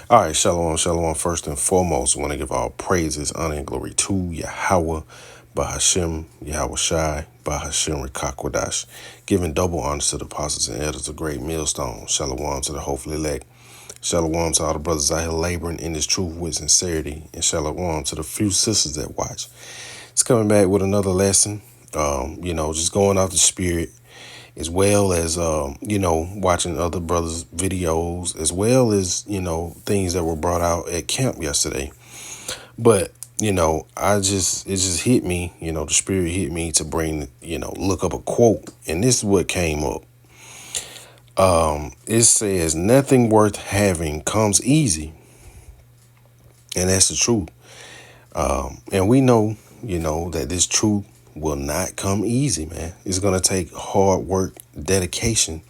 All right, shalom, shalom. First and foremost, I want to give all praises, honor, and glory to Yahweh, Bahashem, Yahweh Shai, Bahashem Rikakwadash, giving double honor to the apostles and elders of great millstone. Shalom to the hopefully elect. Shalom to all the brothers out here laboring in this truth with sincerity. And shalom to the few sisters that watch. It's coming back with another lesson. Just going off the spirit, as well as watching other brothers' videos, as well as things that were brought out at camp yesterday. But it just hit me, the spirit hit me to bring, look up a quote, and this is what came up. It says, "Nothing worth having comes easy," and that's the truth. And we know, that this truth will not come easy, man. It's gonna take hard work, dedication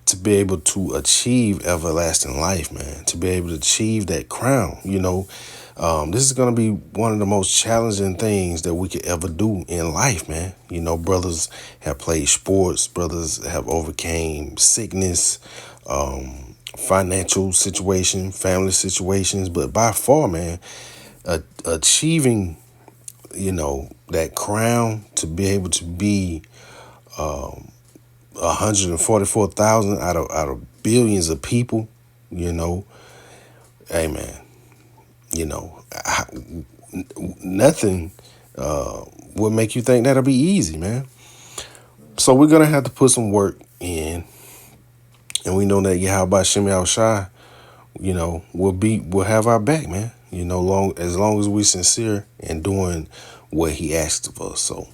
to be able to achieve everlasting life, man, to be able to achieve that crown. This is going to be one of the most challenging things that we could ever do in life, man. Brothers have played sports, brothers have overcame sickness, financial situation, family situations, but by far, man, achieving, that crown, to be able to be 144,000 out of billions of people, hey man, nothing would make you think that'll be easy, man. So we're gonna have to put some work in, and we know that Yahweh Shem Yahweh Shai, will have our back, man. As long as we're sincere and doing what He asked of us. So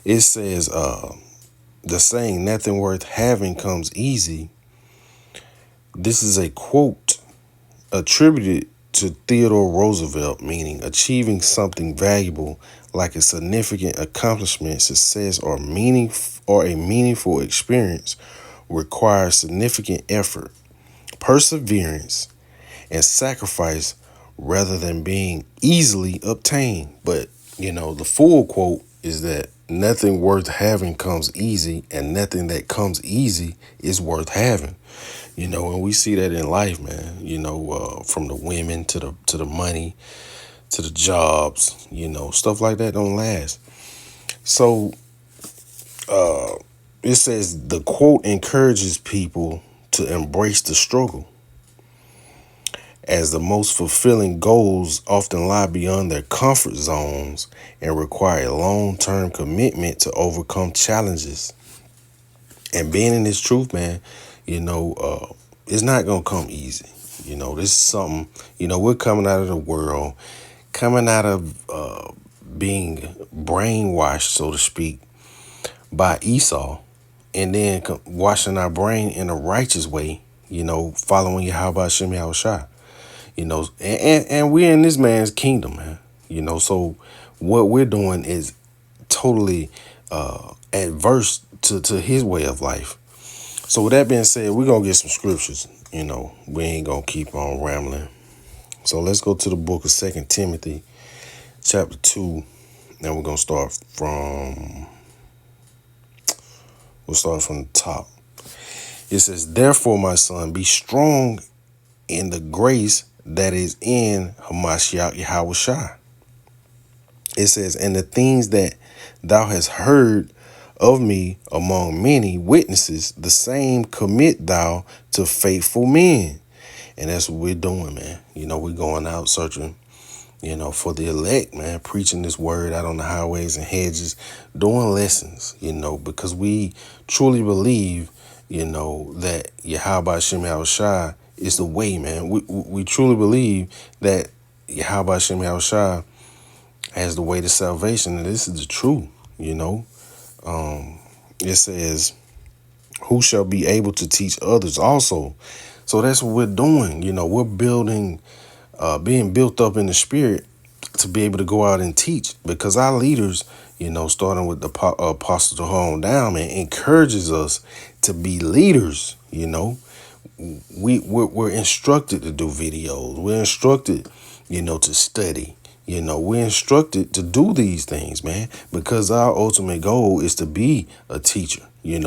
it says, the saying, "Nothing worth having comes easy." This is a quote attributed to Theodore Roosevelt, meaning achieving something valuable like a significant accomplishment, success, or a meaningful experience requires significant effort, perseverance, and sacrifice rather than being easily obtained. But, the full quote is that nothing worth having comes easy, and nothing that comes easy is worth having. And we see that in life, man. From the women to the money to the jobs, stuff like that don't last. So it says the quote encourages people to embrace the struggle, as the most fulfilling goals often lie beyond their comfort zones and require long-term commitment to overcome challenges. And being in this truth, man, it's not going to come easy. This is something, we're coming out of the world, coming out of being brainwashed, so to speak, by Esau, and then washing our brain in a righteous way, following Yahweh Shem Yahweh Shai. And we're in this man's kingdom, man. So what we're doing is totally adverse to his way of life. So with that being said, we're going to get some scriptures. We ain't going to keep on rambling. So let's go to the book of 2 Timothy, chapter 2. And we're going to start from the top. It says, "Therefore, my son, be strong in the grace that is in Hamashiach Yahweh Shai." It says, "And the things that thou hast heard of me among many witnesses, the same commit thou to faithful men." And that's what we're doing, man. We're going out searching, for the elect, man, preaching this word out on the highways and hedges, doing lessons, because we truly believe, that Yahweh Shem Yahweh Shai is the way, man. We truly believe that Yahweh Shem Yahweh Shai has the way to salvation, and this is the truth, It says, "Who shall be able to teach others also?" So that's what we're doing. We're building, being built up in the spirit to be able to go out and teach, because our leaders, starting with the Apostle to on down, man, encourages us to be leaders. We're instructed to do videos. We're instructed, to study. We're instructed to do these things, man, because our ultimate goal is to be a teacher, and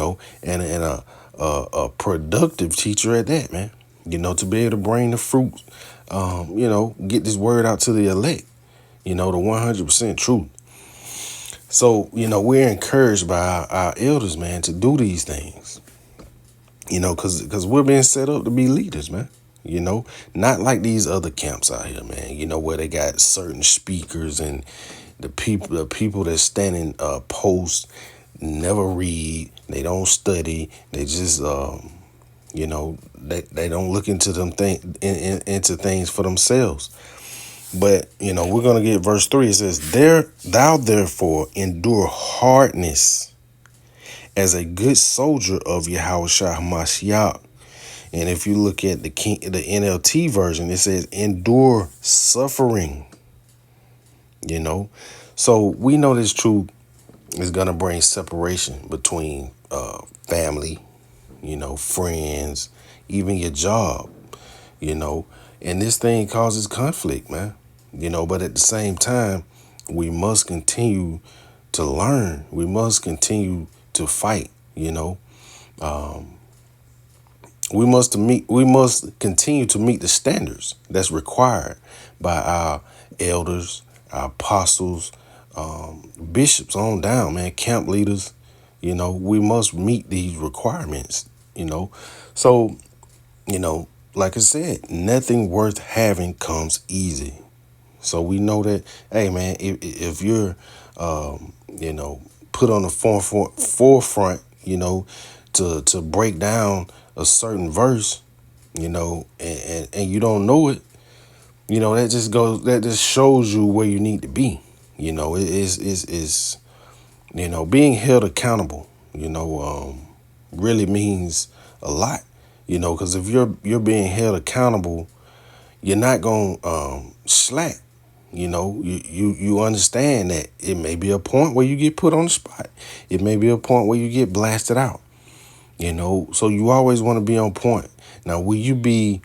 a productive teacher at that, man. to be able to bring the fruit, get this word out to the elect, the 100% truth. So, we're encouraged by our elders, man, to do these things, because we're being set up to be leaders, man. Not like these other camps out here, man, where they got certain speakers and the people that stand in posts never read, they don't study, they just, they don't look into into things for themselves. But, we're going to get verse 3. It says, thou therefore endure hardness as a good soldier of Yahushua HaMashiach. And if you look at the NLT version, it says endure suffering. So we know this truth is going to bring separation between family, friends, even your job, and this thing causes conflict, man. But at the same time, we must continue to learn. We must continue to fight. We must continue to meet the standards that's required by our elders, our apostles, bishops on down, man, camp leaders. We must meet these requirements. So, like I said, nothing worth having comes easy. So we know that, hey, man, if you're, put on the forefront, to break down a certain verse, and you don't know it, that just shows you where you need to be. It is being held accountable, really means a lot, because if you're being held accountable, you're not going to slack. You understand that it may be a point where you get put on the spot. It may be a point where you get blasted out. So you always want to be on point. Now, will you be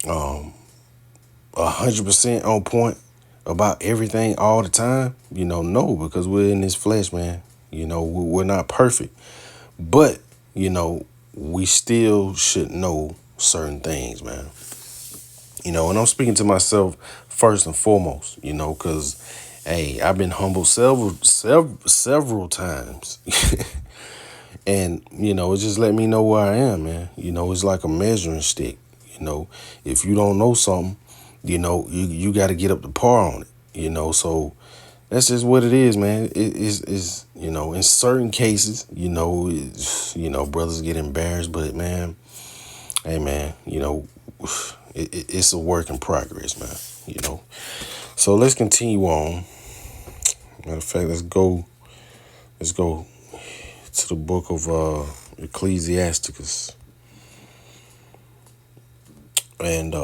100% on point about everything all the time? No, because we're in this flesh, man. We're not perfect, but we still should know certain things, man. And I'm speaking to myself first and foremost, because, hey, I've been humbled several times. And, it just let me know where I am, man. It's like a measuring stick. If you don't know something, you got to get up to par on it, so that's just what it is, man. It is, in certain cases, brothers get embarrassed, but man, hey, man, it's a work in progress, man, So let's continue on. Matter of fact, let's go to the book of Ecclesiasticus. And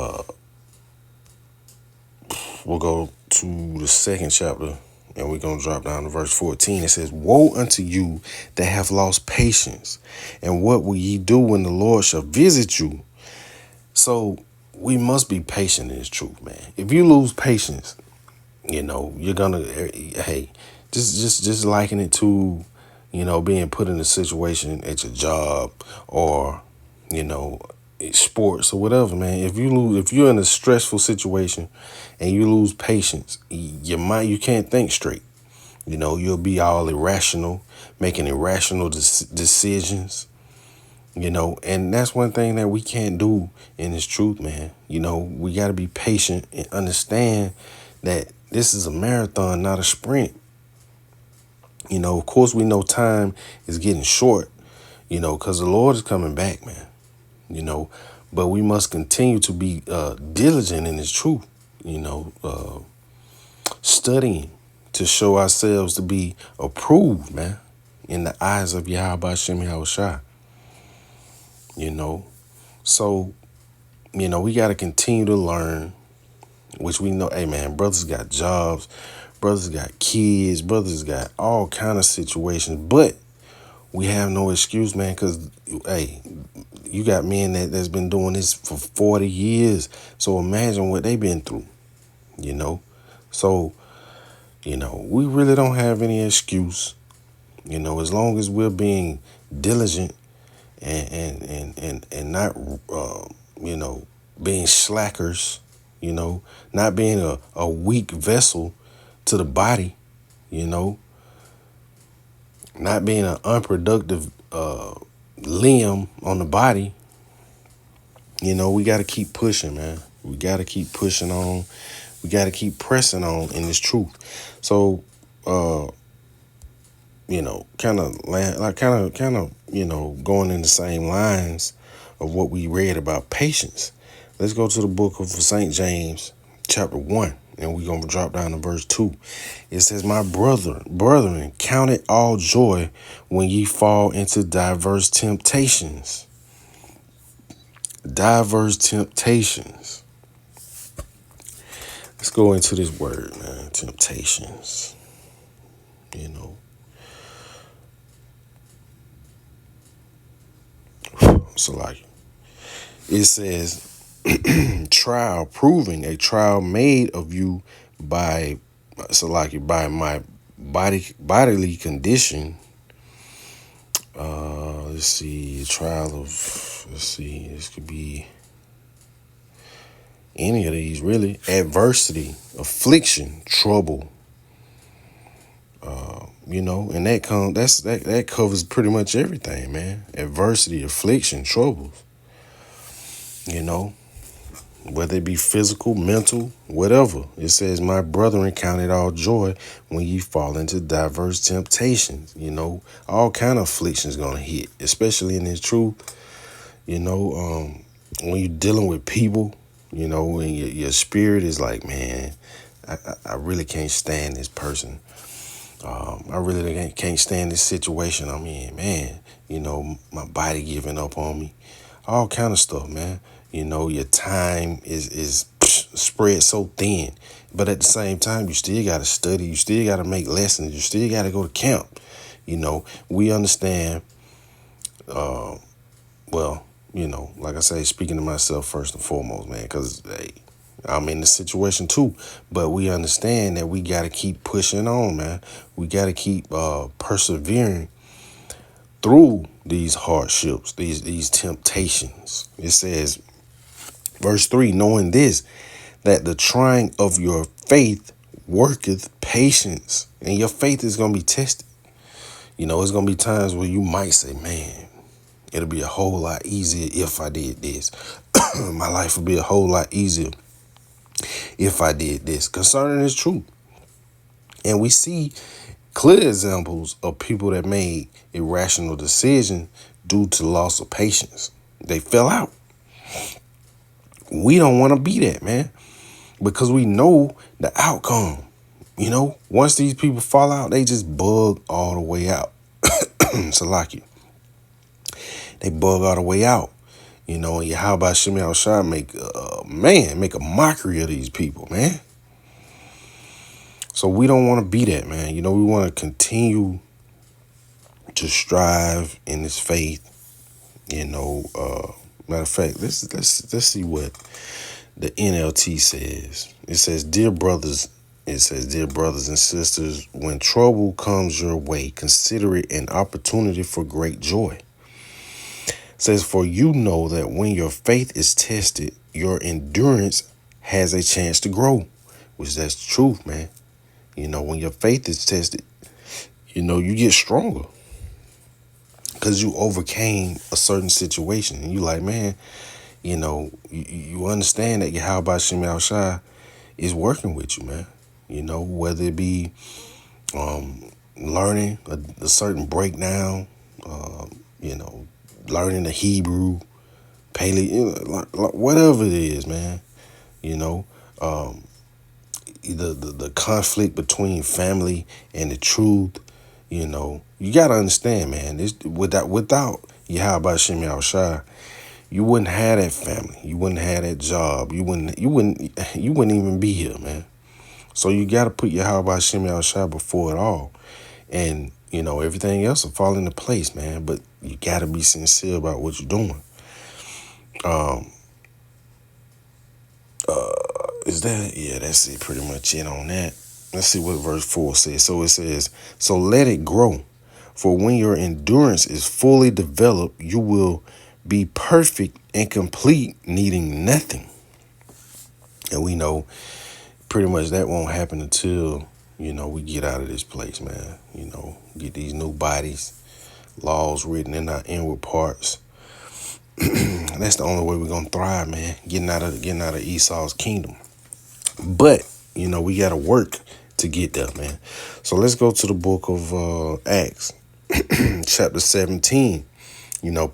we'll go to the second chapter, and we're going to drop down to verse 14. It says, woe unto you that have lost patience, and what will ye do when the Lord shall visit you? So we must be patient in this truth, man. If you lose patience, you're gonna, hey, just liken it to, being put in a situation at your job or, sports or whatever, man. If you're in a stressful situation and you lose patience, you can't think straight. You'll be all irrational, making irrational decisions. And that's one thing that we can't do in this truth, man. We got to be patient and understand that this is a marathon, not a sprint. Of course, we know time is getting short, because the Lord is coming back, man. But we must continue to be diligent in this truth, studying to show ourselves to be approved, man, in the eyes of Yahweh Hashem Yahushua. So, we got to continue to learn, which we know, hey, man, brothers got jobs, brothers got kids, brothers got all kind of situations, but we have no excuse, man, because, hey, you got men that's been doing this for 40 years. So imagine what they've been through, So, we really don't have any excuse, as long as we're being diligent and not you know, being slackers, you know, not being a weak vessel to the body, you know, not being an unproductive limb on the body. You know, we got to keep pushing, man. We got to keep pushing on. We got to keep pressing on in this truth. So, you know, you know, going in the same lines of what we read about patience. Let's go to the book of St. James, chapter 1, and we're going to drop down to verse 2. It says, my brethren, count it all joy when ye fall into diverse temptations. Diverse temptations. Let's go into this word, man. Temptations. You know. So like it says trial, proving a trial made of you by by my bodily condition. Let's see, trial of this could be any of these really. Adversity, affliction, trouble. You know, and that covers pretty much everything, man. Adversity, affliction, troubles. You know, whether it be physical, mental, whatever. It says, my brethren, count it all joy when you fall into diverse temptations. You know, all kind of afflictions gonna hit, especially in this truth. You know, when you're dealing with people, you know, when your spirit is like, man, I really can't stand this person. I really can't stand this situation I'm in, man. You know, my body giving up on me. All kind of stuff, man. You know, your time is spread so thin. But at the same time, you still got to study. You still got to make lessons. You still got to go to camp. You know, we understand, well, you know, like I say, speaking to myself first and foremost, man, because, hey, I'm in the situation too, but we understand that we got to keep pushing on, man. We got to keep persevering through these hardships, these temptations. It says, verse 3, knowing this, that the trying of your faith worketh patience. And your faith is going to be tested. You know, it's going to be times where you might say, man, it'll be a whole lot easier if I did this. My life would be a whole lot easier if I did this. Concerning this truth. And we see clear examples of people that made irrational decisions due to loss of patience. They fell out. We don't want to be that, man, because we know the outcome. You know, once these people fall out, they just bug all the way out. Salaki. They bug all the way out. You know, and how about Shimei Al-Shai make a mockery of these people, man. So we don't want to be that, man. You know, we want to continue to strive in this faith. You know, matter of fact, let's see what the NLT says. It says, dear brothers and sisters, when trouble comes your way, consider it an opportunity for great joy. It says, for you know that when your faith is tested, your endurance has a chance to grow, which that's the truth, man. You know, when your faith is tested, you know, you get stronger because you overcame a certain situation. And you like, man, you know, you understand that Yahweh Shem Al-Shai is working with you, man. You know, whether it be learning a certain breakdown, you know, learning the Hebrew, whatever it is, man. You know, the conflict between family and the truth. You know, you gotta understand, man. This without Yahweh Shem Al-Shai, you wouldn't have that family. You wouldn't have that job. You wouldn't even be here, man. So you got to put Yahweh Shem Al-Shai before it all. And, you know, everything else will fall into place, man. But you got to be sincere about what you're doing. Is that? Yeah, that's it. Pretty much it on that. Let's see what verse 4 says. So it says, so let it grow. For when your endurance is fully developed, you will be perfect and complete, needing nothing. And we know pretty much that won't happen until, we get out of this place, man. Get these new bodies, laws written in our inward parts. And that's the only way we're gonna thrive, man. Getting out of Esau's kingdom. But, we gotta work to get there, man. So let's go to the book of Acts, chapter 17.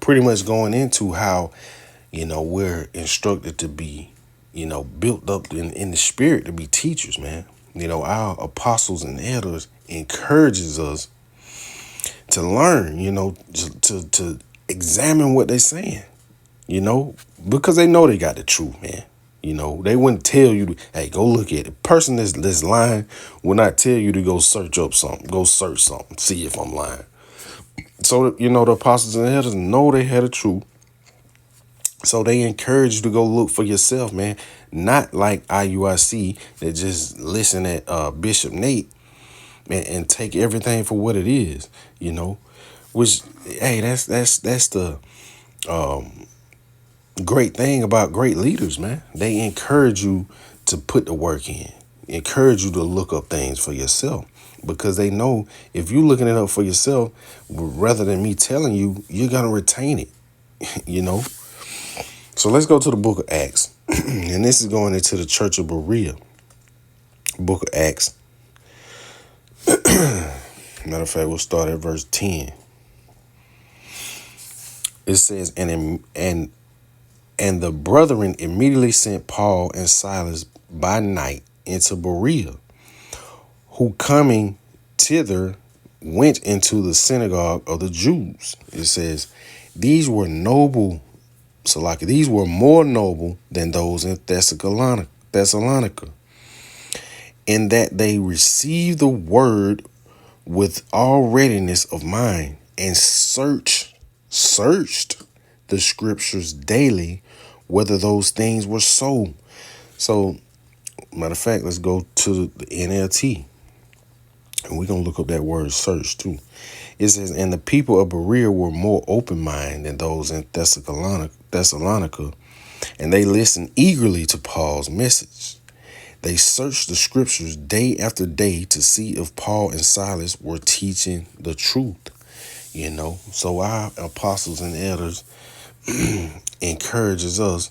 Pretty much going into how, we're instructed to be, built up in the spirit to be teachers, man. Our apostles and elders encourages us to learn, to examine what they're saying, because they know they got the truth, man. They wouldn't tell you to, hey, go look at it. Person that's lying will not tell you to go search up something, go search something, see if I'm lying. So, the apostles and elders know they had the truth. So they encourage you to go look for yourself, man. Not like IUIC that just listen at Bishop Nate and take everything for what it is, Which, hey, that's the great thing about great leaders, man. They encourage you to put the work in, encourage you to look up things for yourself, because they know if you're looking it up for yourself, rather than me telling you, you're going to retain it, So let's go to the book of Acts. And this is going into the church of Berea. Book of Acts. Matter of fact, we'll start at verse 10. It says, and the brethren immediately sent Paul and Silas by night into Berea, who coming thither went into the synagogue of the Jews. It says, these were more noble than those in Thessalonica, in that they received the word with all readiness of mind, and searched the scriptures daily, whether those things were so. So, matter of fact, let's go to the NLT, and we're going to look up that word search too. It says, and the people of Berea were more open-minded than those in Thessalonica, and they listened eagerly to Paul's message. They searched the scriptures day after day to see if Paul and Silas were teaching the truth, So our apostles and elders encourages us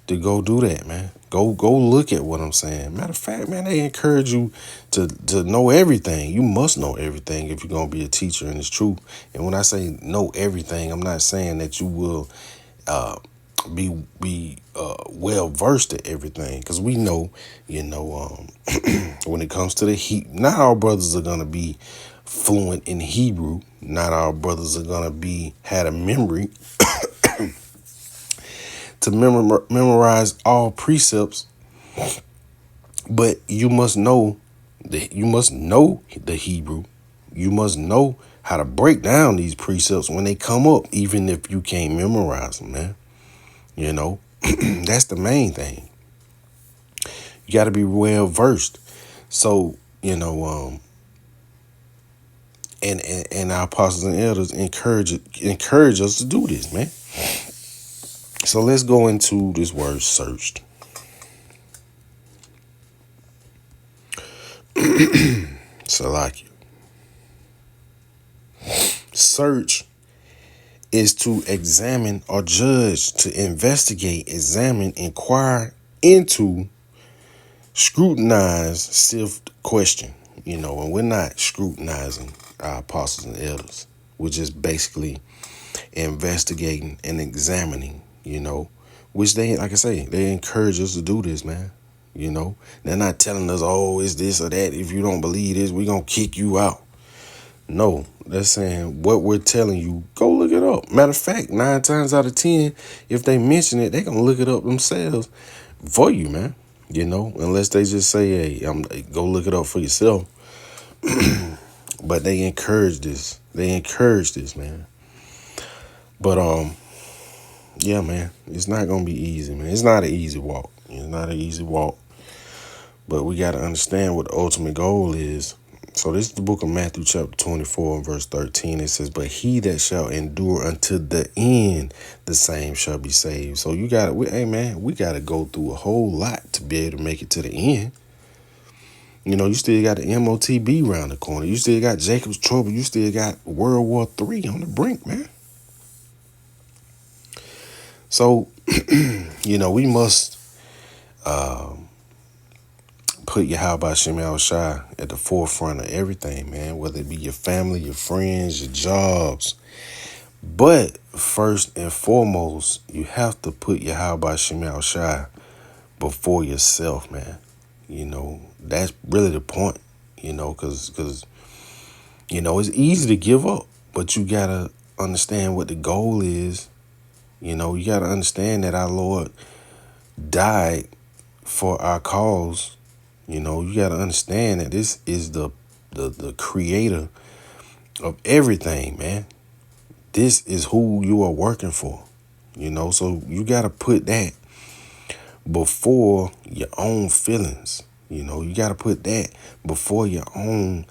to go do that, man. Go look at what I'm saying. Matter of fact, man, they encourage you to know everything. You must know everything if you're going to be a teacher, and it's true. And when I say know everything, I'm not saying that you will be well versed at everything, because we know, when it comes to the not all brothers are going to be fluent in Hebrew. Not all brothers are going to had a memory to memorize all precepts, but you must know the Hebrew. You must know how to break down these precepts when they come up, even if you can't memorize them, man. That's the main thing. You got to be well versed. So, and our apostles and elders encourage us to do this, man. So let's go into this word searched. Salakia. Search is to examine or judge, to investigate, examine, inquire into, scrutinize, sift, question. And we're not scrutinizing our apostles and elders. We're just basically investigating and examining, which they, like I say, they encourage us to do this, man. They're not telling us, oh, it's this or that. If you don't believe this, we're going to kick you out. No, they're saying what we're telling you, go look it up. Matter of fact, 9 times out of 10, if they mention it, they're going to look it up themselves for you, man. Unless they just say, hey, go look it up for yourself. But they encourage this. Man. But, yeah, man, it's not going to be easy, man. It's not an easy walk. But we got to understand what the ultimate goal is. So this is the book of Matthew chapter 24 and verse 13. It says, but he that shall endure unto the end, the same shall be saved. So you got to, hey man, we got to go through a whole lot to be able to make it to the end. You know, you still got the MOTB around the corner. You still got Jacob's Trouble. You still got World War III on the brink, man. So, you know, we must put Yahweh Shem Shai at the forefront of everything, man, whether it be your family, your friends, your jobs. But first and foremost, you have to put Yahweh Shem Shai before yourself, man. You know, that's really the point, you know, because, you know, it's easy to give up, but you got to understand what the goal is. You know, you got to understand that our Lord died for our cause. You know, you got to understand that this is the creator of everything, man. This is who you are working for, you know, so you got to put that before your own feelings. You know, you got to put that before your own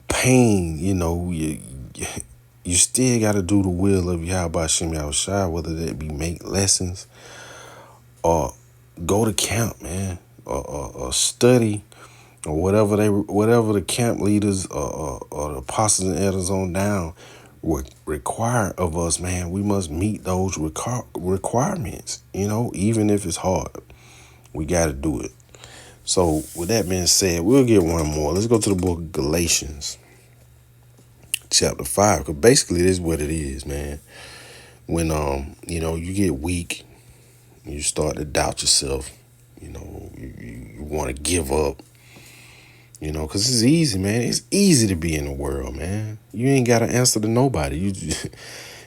pain. You know, you still got to do the will of Yahweh Shem Yahushua, whether that be make lessons or go to camp, man, or study, or whatever the camp leaders or the apostles and elders on down require of us, man. We must meet those requirements, you know, even if it's hard. We got to do it. So with that being said, we'll get one more. Let's go to the book of Galatians chapter 5, because basically this is what it is, man. When you know, you get weak, you start to doubt yourself, you know, you want to give up, you know, because it's easy, man. It's easy to be in the world, man. You ain't got to answer to nobody.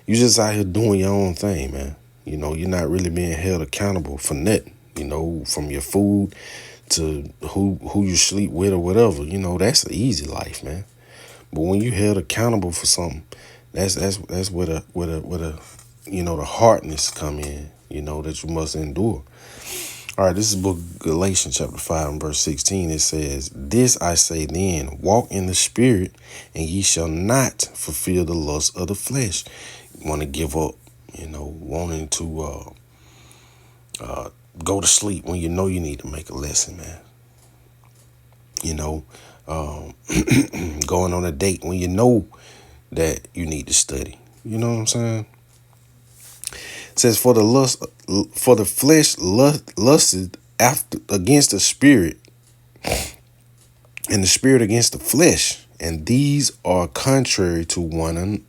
You just out here doing your own thing, man. You know, you're not really being held accountable for nothing, you know, from your food to who you sleep with or whatever. You know, that's the easy life, man. But when you held accountable for something, that's where the you know, the hardness come in, you know, that you must endure. All right, this is book of Galatians chapter 5 and verse 16. It says, this I say then, walk in the spirit, and ye shall not fulfill the lust of the flesh. You want to give up, you know, wanting to go to sleep when you know you need to make a lesson, man. You know, going on a date when you know that you need to study. You know what I'm saying? It says, for the flesh lusted after against the spirit, and the spirit against the flesh, and these are contrary to one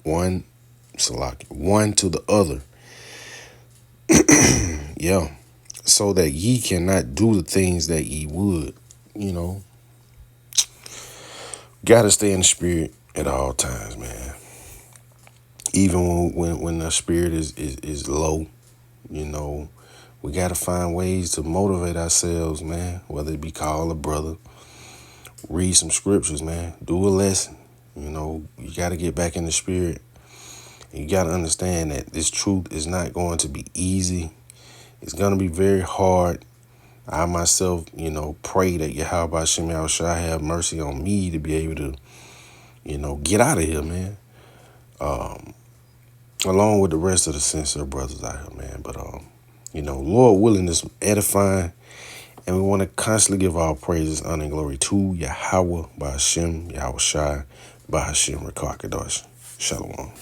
to the other. Yeah. So that ye cannot do the things that ye would. You know, gotta stay in the spirit at all times, man. Even when the spirit is low, you know, we got to find ways to motivate ourselves, man, whether it be call a brother, read some scriptures, man, do a lesson. You know, you got to get back in the spirit. You got to understand that this truth is not going to be easy. It's going to be very hard. I myself, you know, pray that Yahweh Shem Yahushua have mercy on me to be able to, you know, get out of here, man. Along with the rest of the sincere brothers out here, man. But, you know, Lord willing, is edifying. And we want to constantly give our praises, honor, and glory to Yahweh, by Hashem, Yahushua, by Hashem, Rekar Kadosh. Shalom.